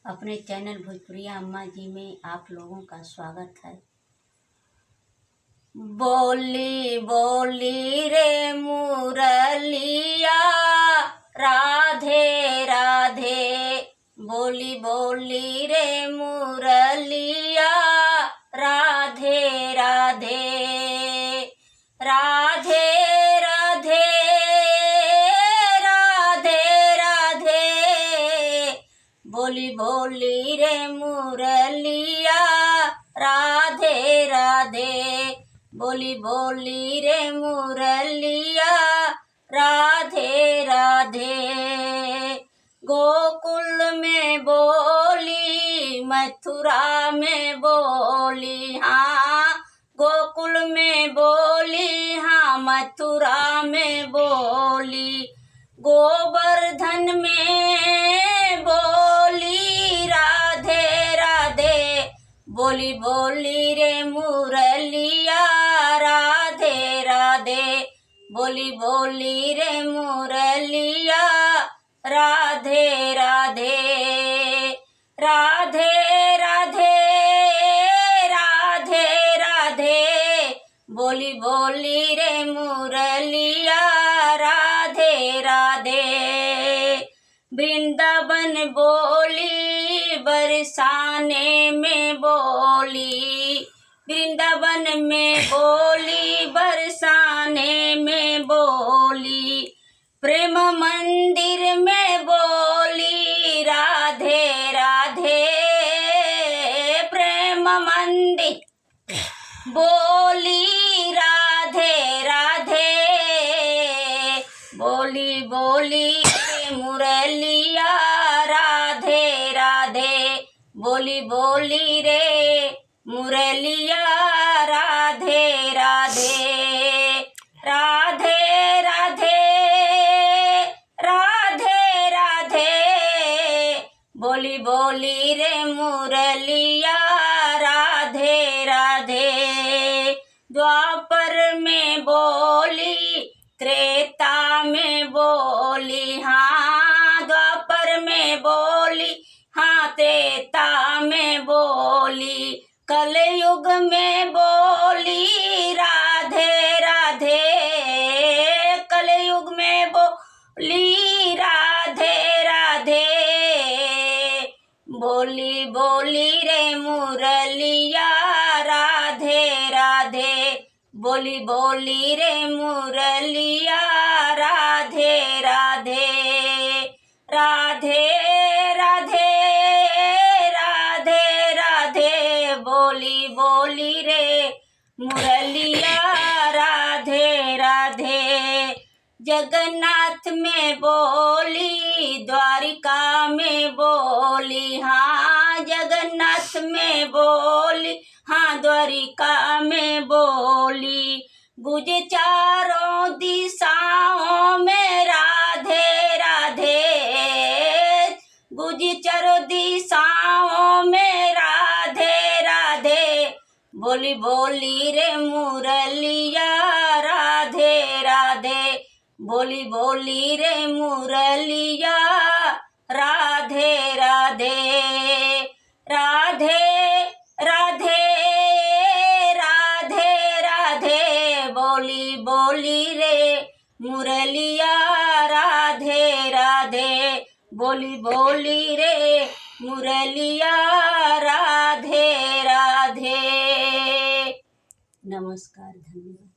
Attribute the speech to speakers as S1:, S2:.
S1: अपने चैनल भोजपुरिया अम्मा जी में आप लोगों का स्वागत है। बोली बोली रे मुरलिया राधे राधे, बोली बोली रे मुरलिया राधे राधे, राधे राधे राधे राधे, बोली बोली रे मुरलिया राधे राधे, बोली बोली रे मुरलिया राधे राधे। गोकुल में बोली मथुरा में बोली, हाँ गोकुल में बोली, हाँ मथुरा में बोली, गोवर्धन में बोली राधे राधे, बोली बोली रे मुरलिया राधे राधे, बोली बोली रे मुरलिया राधे राधे, राधे राधे राधे राधे, बोली बोली रे मुरलिया राधे राधे। वृंदावन बोली बरसाने में बोली, वृंदावन में बोली बरसाने में बोली, प्रेम मंदिर में बोली राधे राधे, प्रेम मंदिर बोली राधे राधे, बोली बोली मुरलिया राधे राधे, बोली बोली रे मुरलिया राधे राधे, राधे राधे राधे राधे, बोली बोली रे मुरलिया राधे राधे। द्वापर में बोली त्रेता में बोली, हाँ द्वापर में बोली, हाँ त्रेता में बोली, कलयुग में बोली राधे राधे, कलयुग में बोली राधे राधे, बोली बोली रे मुरलिया राधे राधे, बोली बोली रे मुरलिया राधे राधे, राधे राधे राधे राधे, बोली बोली रे मुरलिया राधे राधे। जगन्नाथ में बोली द्वारिका में बोली, हाँ जगन्नाथ में बोली, हाँ द्वारिका में बोली, गुज चारों दिशाओं में राधे राधे, गुज चारों दिशाओं में राधे राधे, बोली बोली रे मुरलिया राधे राधे, बोली बोली रे मुरलिया राधे राधे, राधे राधे राधे राधे, बोली बोली रे मुरलिया राधे राधे, बोली बोली रे मुरलिया राधे राधे। नमस्कार, धन्यवाद।